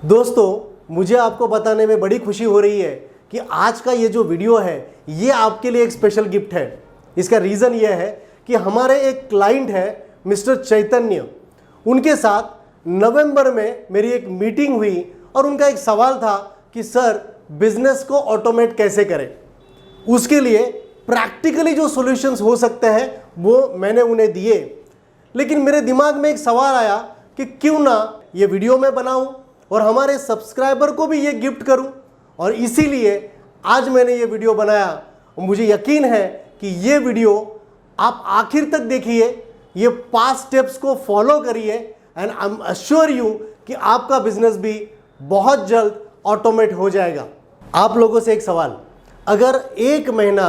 दोस्तों, मुझे आपको बताने में बड़ी खुशी हो रही है कि आज का ये जो वीडियो है ये आपके लिए एक स्पेशल गिफ्ट है। इसका रीज़न ये है कि हमारे एक क्लाइंट है मिस्टर चैतन्य, उनके साथ नवंबर में मेरी एक मीटिंग हुई और उनका एक सवाल था कि सर बिजनेस को ऑटोमेट कैसे करें। उसके लिए प्रैक्टिकली जो सॉल्यूशंस हो सकते हैं वो मैंने उन्हें दिए। लेकिन मेरे दिमाग में एक सवाल आया कि क्यों ना ये वीडियो मैं बनाऊं और हमारे सब्सक्राइबर को भी ये गिफ्ट करूं, और इसीलिए आज मैंने ये वीडियो बनाया। और मुझे यकीन है कि ये वीडियो आप आखिर तक देखिए, ये 5 स्टेप्स को फॉलो करिए and I am assure you कि आपका बिजनेस भी बहुत जल्द ऑटोमेट हो जाएगा। आप लोगों से एक सवाल, अगर 1 महीना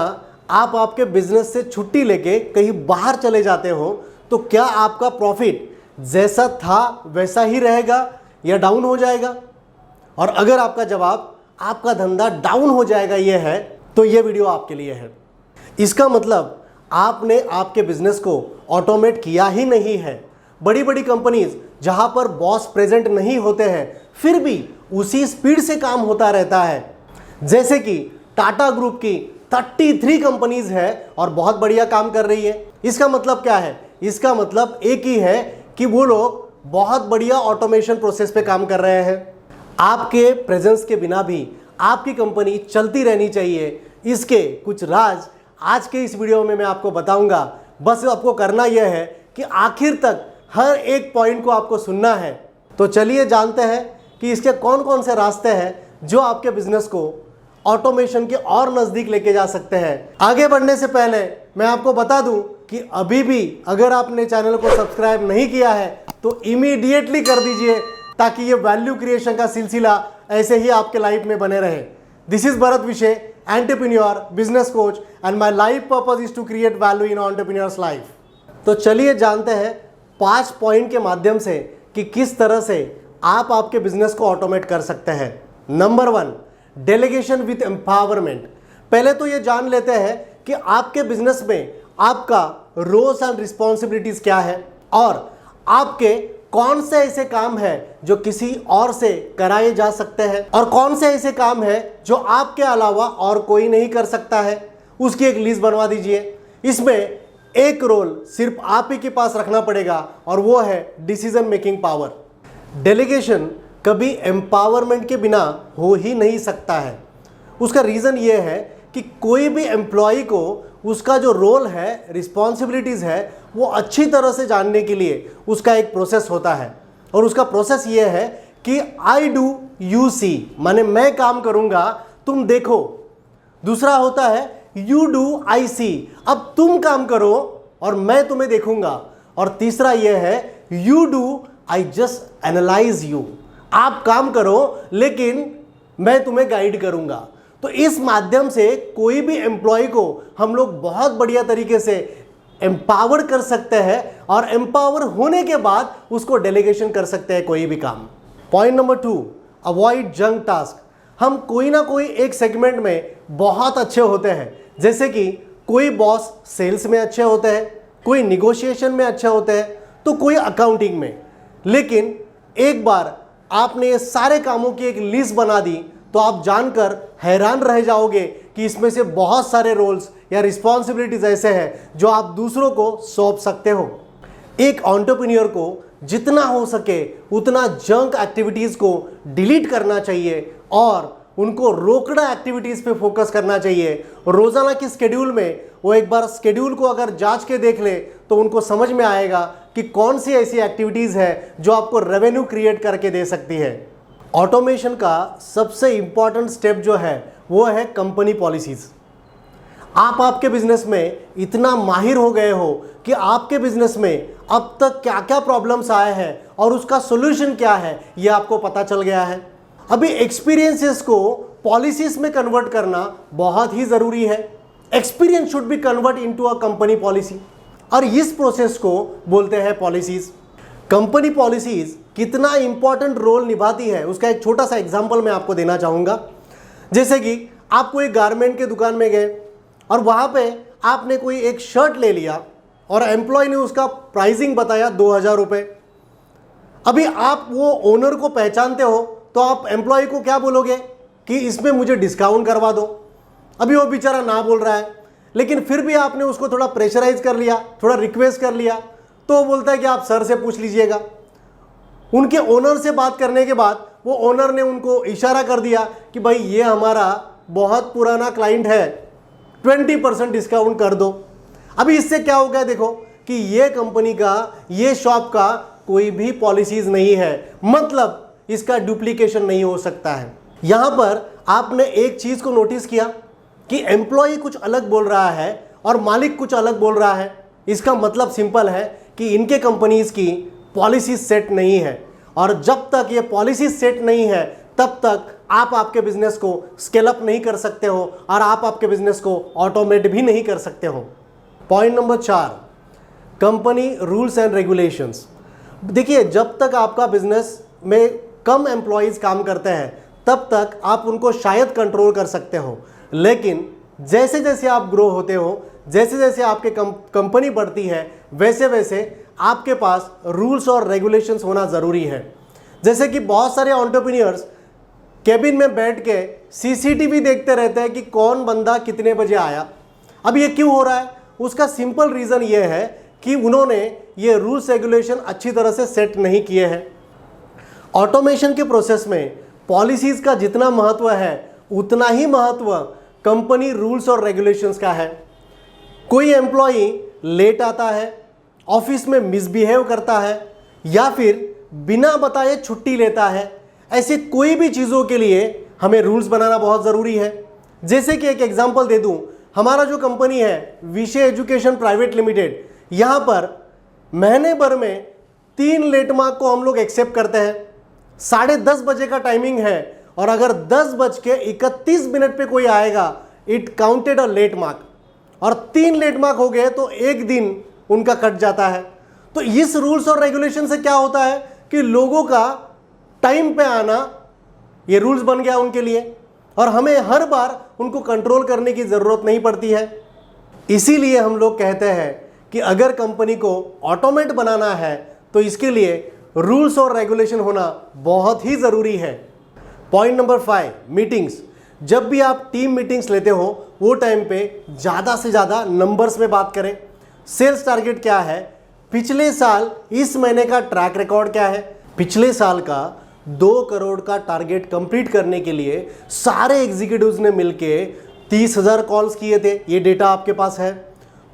आप आपके बिजनेस से छुट्टी लेके कहीं बाहर चले जाते हो तो क्या आपका प्रॉफिट जैसा था वैसा ही रहेगा या डाउन हो जाएगा? और अगर आपका जवाब आपका धंधा डाउन हो जाएगा ये है, तो ये वीडियो आपके लिए है। इसका मतलब आपने आपके बिजनेस को ऑटोमेट किया ही नहीं है। बड़ी बड़ी कंपनीज जहां पर बॉस प्रेजेंट नहीं होते हैं फिर भी उसी स्पीड से काम होता रहता है। जैसे कि टाटा ग्रुप की 33 कंपनीज है और बहुत बढ़िया काम कर रही है। इसका मतलब क्या है? इसका मतलब एक ही है कि वो लोग बहुत बढ़िया ऑटोमेशन प्रोसेस पे काम कर रहे हैं। आपके प्रेजेंस के बिना भी आपकी कंपनी चलती रहनी चाहिए। इसके कुछ राज आज के इस वीडियो में मैं आपको बताऊंगा। बस आपको करना यह है कि आखिर तक हर एक पॉइंट को आपको सुनना है। तो चलिए जानते हैं कि इसके कौन कौन से रास्ते हैं जो आपके बिजनेस को ऑटोमेशन के और नज़दीक लेके जा सकते हैं। आगे बढ़ने से पहले मैं आपको बता दूं कि अभी भी अगर आपने चैनल को सब्सक्राइब नहीं किया है तो इमीडिएटली कर दीजिए, ताकि ये वैल्यू क्रिएशन का सिलसिला ऐसे ही आपके लाइफ में बने रहे। This is Bharat Vishay, entrepreneur, business coach, and my life purpose is to create value in entrepreneurs life. तो चलिए जानते हैं 5 पॉइंट के माध्यम से कि किस तरह से आप आपके बिजनेस को ऑटोमेट कर सकते हैं। Number 1, delegation with empowerment. पहले तो ये जान लेते हैं कि आपके बिजनेस में आपका रोल्स एंड रिस्पॉन्सिबिलिटीज क्या है और आपके कौन से ऐसे काम हैं जो किसी और से कराए जा सकते हैं और कौन से ऐसे काम हैं जो आपके अलावा और कोई नहीं कर सकता है। उसकी एक लिस्ट बनवा दीजिए। इसमें एक रोल सिर्फ आप ही के पास रखना पड़ेगा और वो है डिसीजन मेकिंग पावर। डेलीगेशन कभी एम्पावरमेंट के बिना हो ही नहीं सकता है। उसका रीज़न ये है कि कोई भी एम्प्लॉय को उसका जो रोल है, रिस्पॉन्सिबिलिटीज़ है, वो अच्छी तरह से जानने के लिए उसका एक प्रोसेस होता है। और उसका प्रोसेस ये है कि आई डू यू सी, माने मैं काम करूँगा तुम देखो। दूसरा होता है यू डू आई सी, अब तुम काम करो और मैं तुम्हें देखूंगा। और तीसरा यह है you do I just analyse you, आप काम करो लेकिन मैं तुम्हें गाइड करूंगा। तो इस माध्यम से कोई भी एम्प्लॉय को हम लोग बहुत बढ़िया तरीके से एम्पावर कर सकते हैं और एम्पावर होने के बाद उसको डेलीगेशन कर सकते हैं कोई भी काम। Point number 2, avoid junk task. हम कोई ना कोई एक सेगमेंट में बहुत अच्छे होते हैं। जैसे कि कोई बॉस सेल्स में अच्छे होते हैं, कोई निगोशिएशन में अच्छे होते हैं, तो कोई अकाउंटिंग में। लेकिन एक बार आपने ये सारे कामों की एक लिस्ट बना दी तो आप जानकर हैरान रह जाओगे कि इसमें से बहुत सारे रोल्स या रिस्पॉन्सिबिलिटीज ऐसे हैं जो आप दूसरों को सौंप सकते हो। एक एंटरप्रेन्योर को जितना हो सके उतना जंक एक्टिविटीज़ को डिलीट करना चाहिए और उनको रोकड़ा एक्टिविटीज़ पे फोकस करना चाहिए। रोज़ाना की स्केड्यूल में वो एक बार स्केड्यूल को अगर जांच के देख ले तो उनको समझ में आएगा कि कौन सी ऐसी एक्टिविटीज़ है जो आपको रेवेन्यू क्रिएट करके दे सकती है। ऑटोमेशन का सबसे इंपॉर्टेंट स्टेप जो है वो है कंपनी पॉलिसीज़। आप आपके बिजनेस में इतना माहिर हो गए हो कि आपके बिजनेस में अब तक क्या क्या प्रॉब्लम्स आए हैं और उसका सोल्यूशन क्या है ये आपको पता चल गया है। अभी एक्सपीरियंसेस को पॉलिसीज में कन्वर्ट करना बहुत ही ज़रूरी है। Experience should be convert into a company policy और इस प्रोसेस को बोलते हैं पॉलिसीज़। कंपनी पॉलिसीज़ कितना इंपॉर्टेंट रोल निभाती है उसका एक छोटा सा एग्जांपल मैं आपको देना चाहूँगा। जैसे कि आपको एक गारमेंट के दुकान में गए और वहाँ पे आपने कोई एक शर्ट ले लिया और एम्प्लॉय ने उसका प्राइसिंग बताया 2000 रुपये। अभी आप वो ओनर को पहचानते हो तो आप एम्प्लॉय को क्या बोलोगे कि इसमें मुझे डिस्काउंट करवा दो। अभी वो बेचारा ना बोल रहा है, लेकिन फिर भी आपने उसको थोड़ा प्रेशराइज कर लिया, थोड़ा रिक्वेस्ट कर लिया, तो वो बोलता है कि आप सर से पूछ लीजिएगा। उनके ओनर से बात करने के बाद वो ओनर ने उनको इशारा कर दिया कि भाई ये हमारा बहुत पुराना क्लाइंट है, 20% डिस्काउंट कर दो। अभी इससे क्या हो गया देखो कि ये कंपनी का, ये शॉप का कोई भी पॉलिसीज नहीं है, मतलब इसका डुप्लीकेशन नहीं हो सकता है। यहां पर आपने एक चीज को नोटिस किया कि एम्प्लॉय कुछ अलग बोल रहा है और मालिक कुछ अलग बोल रहा है। इसका मतलब सिंपल है कि इनके कंपनीज की पॉलिसी सेट नहीं है, और जब तक ये पॉलिसी सेट नहीं है तब तक आप आपके बिजनेस को स्केल अप नहीं कर सकते हो और आप आपके बिजनेस को ऑटोमेट भी नहीं कर सकते हो। Point number 4, company rules and regulations. देखिए, जब तक आपका बिजनेस में कम एम्प्लॉयज काम करते हैं तब तक आप उनको शायद कंट्रोल कर सकते हो, लेकिन जैसे जैसे आप ग्रो होते हो, जैसे जैसे आपके कंपनी बढ़ती है, वैसे वैसे आपके पास रूल्स और रेगुलेशंस होना ज़रूरी है। जैसे कि बहुत सारे एंटरप्रेन्योर्स केबिन में बैठ के सीसीटीवी देखते रहते हैं कि कौन बंदा कितने बजे आया। अब ये क्यों हो रहा है? उसका सिंपल रीज़न ये है कि उन्होंने ये रूल्स रेगुलेशन अच्छी तरह से सेट नहीं किए हैं। ऑटोमेशन के प्रोसेस में पॉलिसीज का जितना महत्व है उतना ही महत्व कंपनी रूल्स और रेगुलेशंस का है। कोई एम्प्लॉई लेट आता है, ऑफिस में मिसबिहेव करता है, या फिर बिना बताए छुट्टी लेता है, ऐसे कोई भी चीज़ों के लिए हमें रूल्स बनाना बहुत ज़रूरी है। जैसे कि एक एग्जांपल दे दूं, हमारा जो कंपनी है विषय एजुकेशन प्राइवेट लिमिटेड, यहाँ पर महीने भर में 3 लेट मार्क को हम लोग एक्सेप्ट करते हैं। 10:30 बजे का टाइमिंग है, और अगर 10:31 पे कोई आएगा, it counted a late mark, और 3 लेट मार्क हो गए तो एक दिन उनका कट जाता है। तो इस रूल्स और रेगुलेशन से क्या होता है कि लोगों का टाइम पे आना, ये रूल्स बन गया उनके लिए, और हमें हर बार उनको कंट्रोल करने की ज़रूरत नहीं पड़ती है। इसीलिए हम लोग कहते हैं कि अगर कंपनी को ऑटोमेट बनाना है तो इसके लिए रूल्स और रेगुलेशन होना बहुत ही ज़रूरी है। Point number 5, meetings. जब भी आप टीम मीटिंग्स लेते हो वो टाइम पे ज़्यादा से ज़्यादा नंबर्स में बात करें। सेल्स टारगेट क्या है, पिछले साल इस महीने का ट्रैक रिकॉर्ड क्या है। पिछले साल का 2 करोड़ का टारगेट कंप्लीट करने के लिए सारे एग्जीक्यूटिव्स ने मिलके 30,000 कॉल्स किए थे, ये डेटा आपके पास है।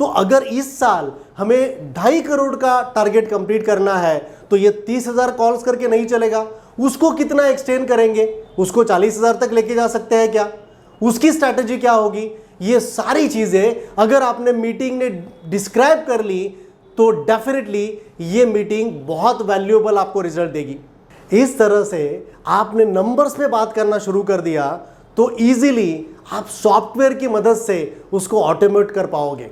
तो अगर इस साल हमें 2.5 करोड़ का टारगेट कंप्लीट करना है तो ये 30,000 कॉल्स करके नहीं चलेगा, उसको कितना एक्सटेंड करेंगे, उसको 40,000 तक लेके जा सकते हैं क्या, उसकी स्ट्रैटेजी क्या होगी, ये सारी चीज़ें अगर आपने मीटिंग में डिस्क्राइब कर ली तो डेफिनेटली ये मीटिंग बहुत वैल्यूएबल आपको रिजल्ट देगी। इस तरह से आपने नंबर्स में बात करना शुरू कर दिया तो इजीली आप सॉफ्टवेयर की मदद से उसको ऑटोमेट कर पाओगे।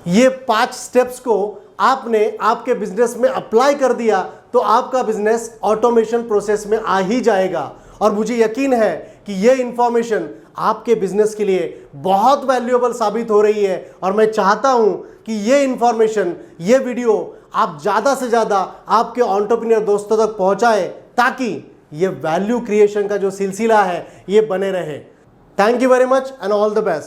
ये 5 स्टेप्स को आपने आपके बिजनेस में अप्लाई कर दिया तो आपका बिजनेस ऑटोमेशन प्रोसेस में आ ही जाएगा, और मुझे यकीन है कि ये इंफॉर्मेशन आपके बिजनेस के लिए बहुत वैल्यूएबल साबित हो रही है। और मैं चाहता हूं कि ये इंफॉर्मेशन, ये वीडियो आप ज़्यादा से ज़्यादा आपके एंटरप्रेन्योर दोस्तों तक पहुंचाए ताकि ये वैल्यू क्रिएशन का जो सिलसिला है ये बने रहे। Thank you very much and all the best.